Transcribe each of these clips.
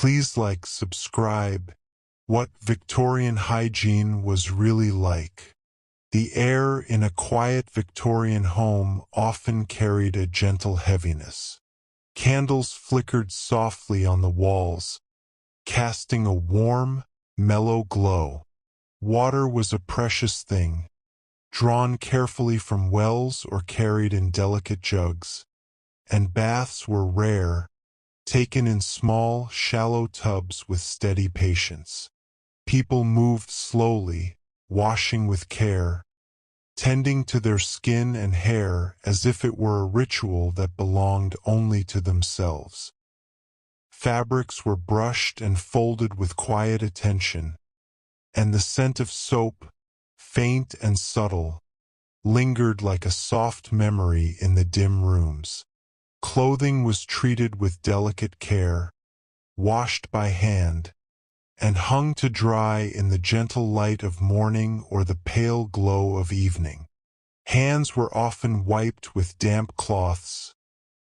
Please like, subscribe. What Victorian hygiene was really like. The air in a quiet Victorian home often carried a gentle heaviness. Candles flickered softly on the walls, casting a warm, mellow glow. Water was a precious thing, drawn carefully from wells or carried in delicate jugs, and baths were rare, taken in small, shallow tubs with steady patience. People moved slowly, washing with care, tending to their skin and hair as if it were a ritual that belonged only to themselves. Fabrics were brushed and folded with quiet attention, and the scent of soap, faint and subtle, lingered like a soft memory in the dim rooms. Clothing was treated with delicate care, washed by hand, and hung to dry in the gentle light of morning or the pale glow of evening. Hands were often wiped with damp cloths,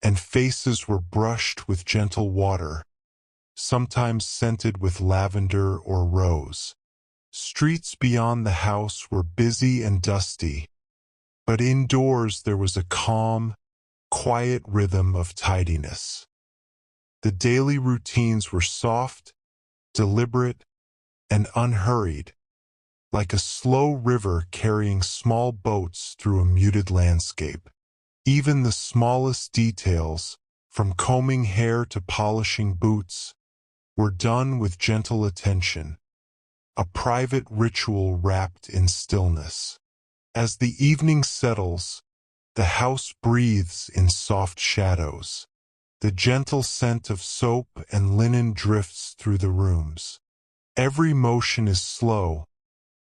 and faces were brushed with gentle water, sometimes scented with lavender or rose. Streets beyond the house were busy and dusty, but indoors there was a calm, quiet rhythm of tidiness. The daily routines were soft, deliberate, and unhurried, like a slow river carrying small boats through a muted landscape. Even the smallest details, from combing hair to polishing boots, were done with gentle attention, a private ritual wrapped in stillness. As the evening settles, the house breathes in soft shadows. The gentle scent of soap and linen drifts through the rooms. Every motion is slow,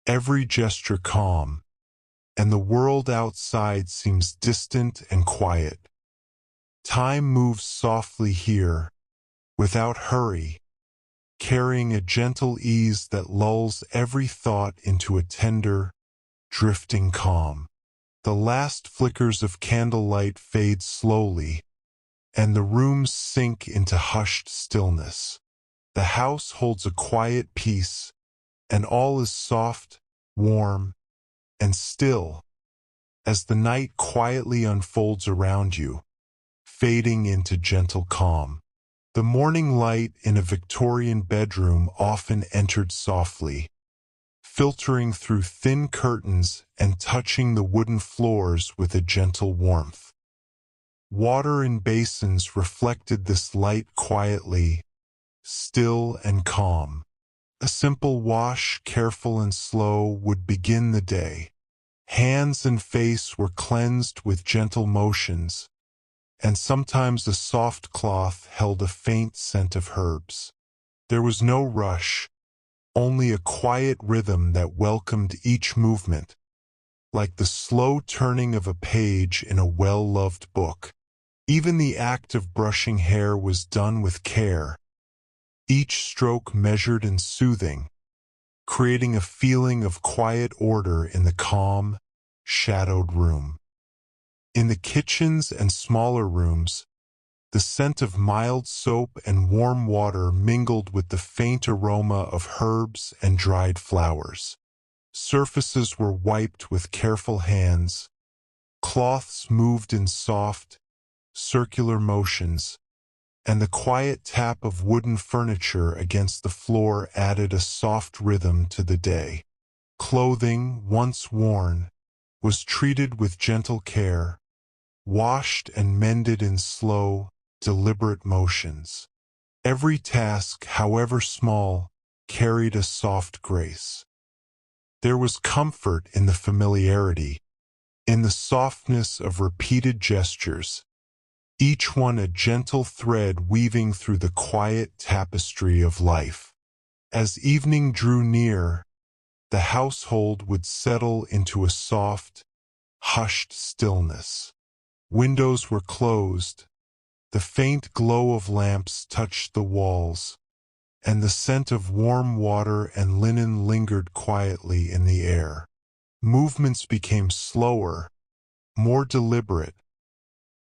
every gesture calm, and the world outside seems distant and quiet. Time moves softly here, without hurry, carrying a gentle ease that lulls every thought into a tender, drifting calm. The last flickers of candlelight fade slowly, and the rooms sink into hushed stillness. The house holds a quiet peace, and all is soft, warm, and still, as the night quietly unfolds around you, fading into gentle calm. The morning light in a Victorian bedroom often entered softly, filtering through thin curtains and touching the wooden floors with a gentle warmth. Water in basins reflected this light quietly, still and calm. A simple wash, careful and slow, would begin the day. Hands and face were cleansed with gentle motions, and sometimes a soft cloth held a faint scent of herbs. There was no rush, only a quiet rhythm that welcomed each movement, like the slow turning of a page in a well-loved book. Even the act of brushing hair was done with care, each stroke measured and soothing, creating a feeling of quiet order in the calm, shadowed room. In the kitchens and smaller rooms, the scent of mild soap and warm water mingled with the faint aroma of herbs and dried flowers. Surfaces were wiped with careful hands, cloths moved in soft, circular motions, and the quiet tap of wooden furniture against the floor added a soft rhythm to the day. Clothing, once worn, was treated with gentle care, washed and mended in slow, deliberate motions. Every task, however small, carried a soft grace. There was comfort in the familiarity, in the softness of repeated gestures, each one a gentle thread weaving through the quiet tapestry of life. As evening drew near, the household would settle into a soft, hushed stillness. Windows were closed, the faint glow of lamps touched the walls, and the scent of warm water and linen lingered quietly in the air. Movements became slower, more deliberate,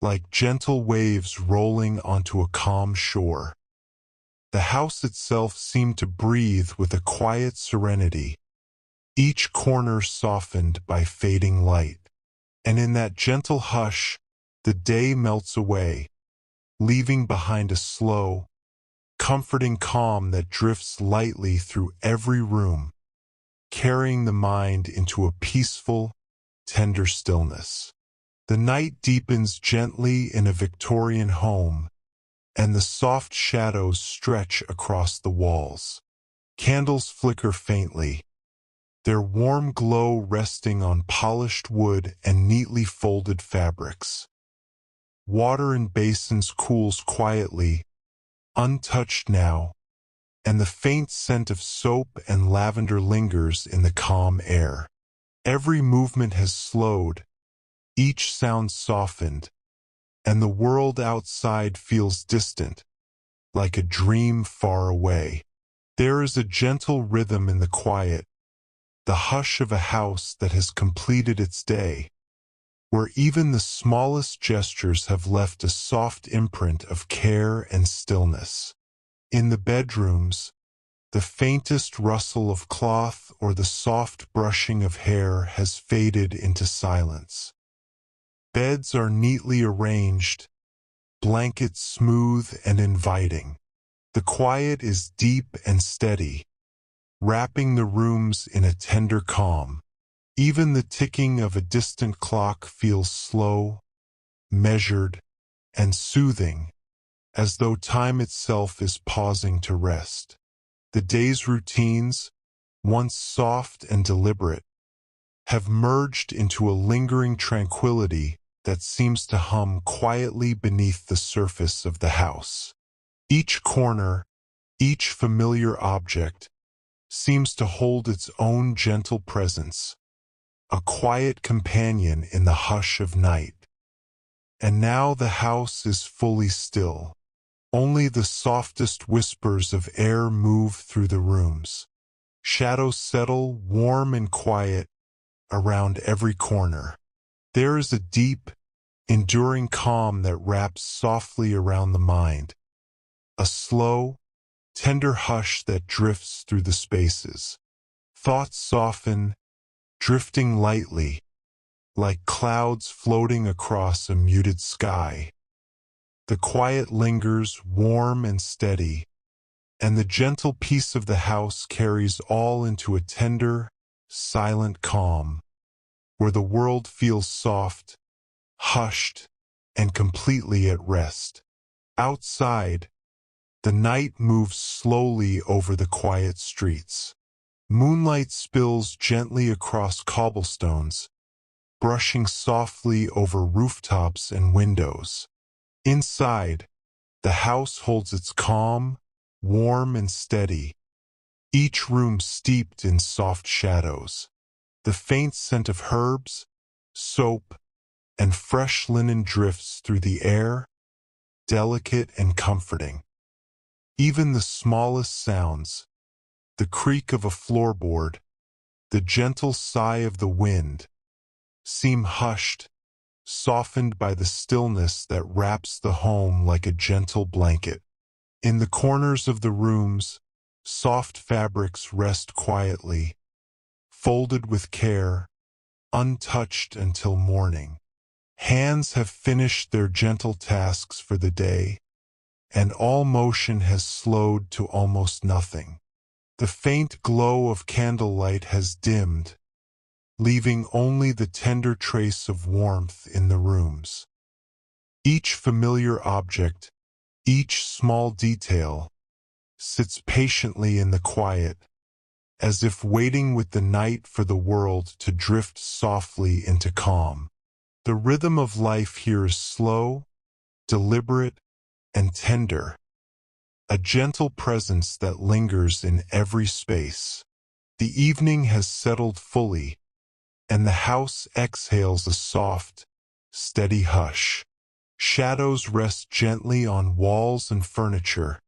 like gentle waves rolling onto a calm shore. The house itself seemed to breathe with a quiet serenity, each corner softened by fading light. And in that gentle hush, the day melts away, leaving behind a slow, comforting calm that drifts lightly through every room, carrying the mind into a peaceful, tender stillness. The night deepens gently in a Victorian home, and the soft shadows stretch across the walls. Candles flicker faintly, their warm glow resting on polished wood and neatly folded fabrics. Water in basins cools quietly, untouched now, and the faint scent of soap and lavender lingers in the calm air. Every movement has slowed, each sound softened, and the world outside feels distant, like a dream far away. There is a gentle rhythm in the quiet, the hush of a house that has completed its day, where even the smallest gestures have left a soft imprint of care and stillness. In the bedrooms, the faintest rustle of cloth or the soft brushing of hair has faded into silence. Beds are neatly arranged, blankets smooth and inviting. The quiet is deep and steady, wrapping the rooms in a tender calm. Even the ticking of a distant clock feels slow, measured, and soothing, as though time itself is pausing to rest. The day's routines, once soft and deliberate, have merged into a lingering tranquility that seems to hum quietly beneath the surface of the house. Each corner, each familiar object, seems to hold its own gentle presence, a quiet companion in the hush of night. And now the house is fully still. Only the softest whispers of air move through the rooms. Shadows settle, warm and quiet, around every corner. There is a deep, enduring calm that wraps softly around the mind, a slow, tender hush that drifts through the spaces. Thoughts soften, drifting lightly, like clouds floating across a muted sky. The quiet lingers, warm and steady, and the gentle peace of the house carries all into a tender, silent calm, where the world feels soft, hushed, and completely at rest. Outside, the night moves slowly over the quiet streets. Moonlight spills gently across cobblestones, brushing softly over rooftops and windows. Inside, the house holds its calm, warm and steady, each room steeped in soft shadows. The faint scent of herbs, soap, and fresh linen drifts through the air, delicate and comforting. Even the smallest sounds, the creak of a floorboard, the gentle sigh of the wind, seem hushed, softened by the stillness that wraps the home like a gentle blanket. In the corners of the rooms, soft fabrics rest quietly, folded with care, untouched until morning. Hands have finished their gentle tasks for the day, and all motion has slowed to almost nothing. The faint glow of candlelight has dimmed, leaving only the tender trace of warmth in the rooms. Each familiar object, each small detail, sits patiently in the quiet, as if waiting with the night for the world to drift softly into calm. The rhythm of life here is slow, deliberate, and tender, a gentle presence that lingers in every space. The evening has settled fully, and the house exhales a soft, steady hush. Shadows rest gently on walls and furniture,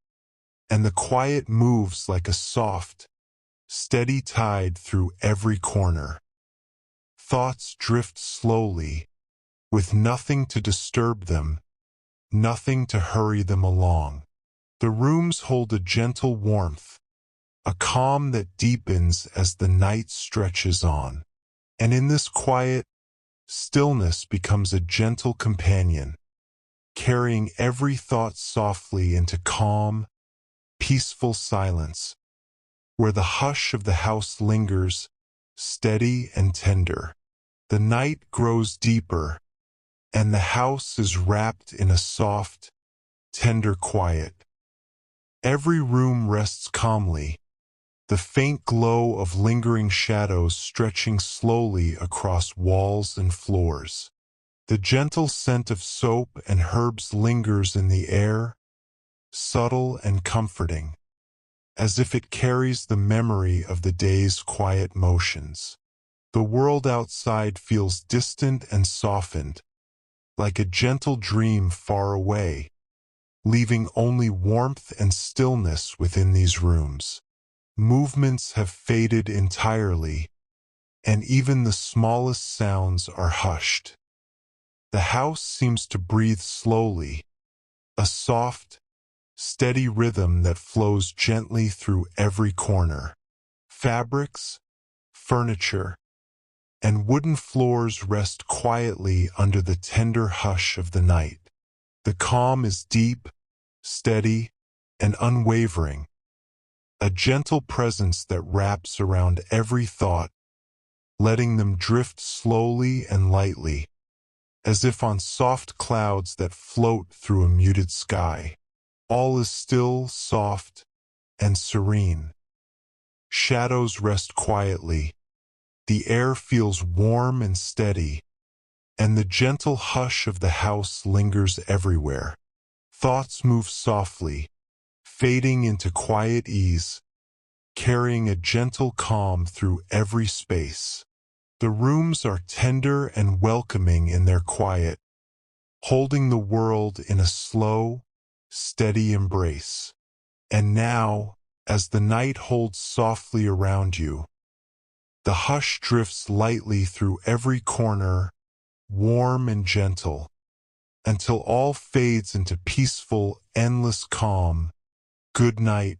and the quiet moves like a soft, steady tide through every corner. Thoughts drift slowly, with nothing to disturb them, nothing to hurry them along. The rooms hold a gentle warmth, a calm that deepens as the night stretches on. And in this quiet, stillness becomes a gentle companion, carrying every thought softly into calm, peaceful silence, where the hush of the house lingers, steady and tender. The night grows deeper, and the house is wrapped in a soft, tender quiet. Every room rests calmly, the faint glow of lingering shadows stretching slowly across walls and floors. The gentle scent of soap and herbs lingers in the air, subtle and comforting, as if it carries the memory of the day's quiet motions. The world outside feels distant and softened, like a gentle dream far away, leaving only warmth and stillness within these rooms. Movements have faded entirely, and even the smallest sounds are hushed. The house seems to breathe slowly, a soft, steady rhythm that flows gently through every corner. Fabrics, furniture, and wooden floors rest quietly under the tender hush of the night. The calm is deep, steady, and unwavering, a gentle presence that wraps around every thought, letting them drift slowly and lightly, as if on soft clouds that float through a muted sky. All is still, soft, and serene. Shadows rest quietly, the air feels warm and steady, and the gentle hush of the house lingers everywhere. Thoughts move softly, fading into quiet ease, carrying a gentle calm through every space. The rooms are tender and welcoming in their quiet, holding the world in a slow, steady embrace. And now, as the night holds softly around you, the hush drifts lightly through every corner, warm and gentle, until all fades into peaceful, endless calm. Good night,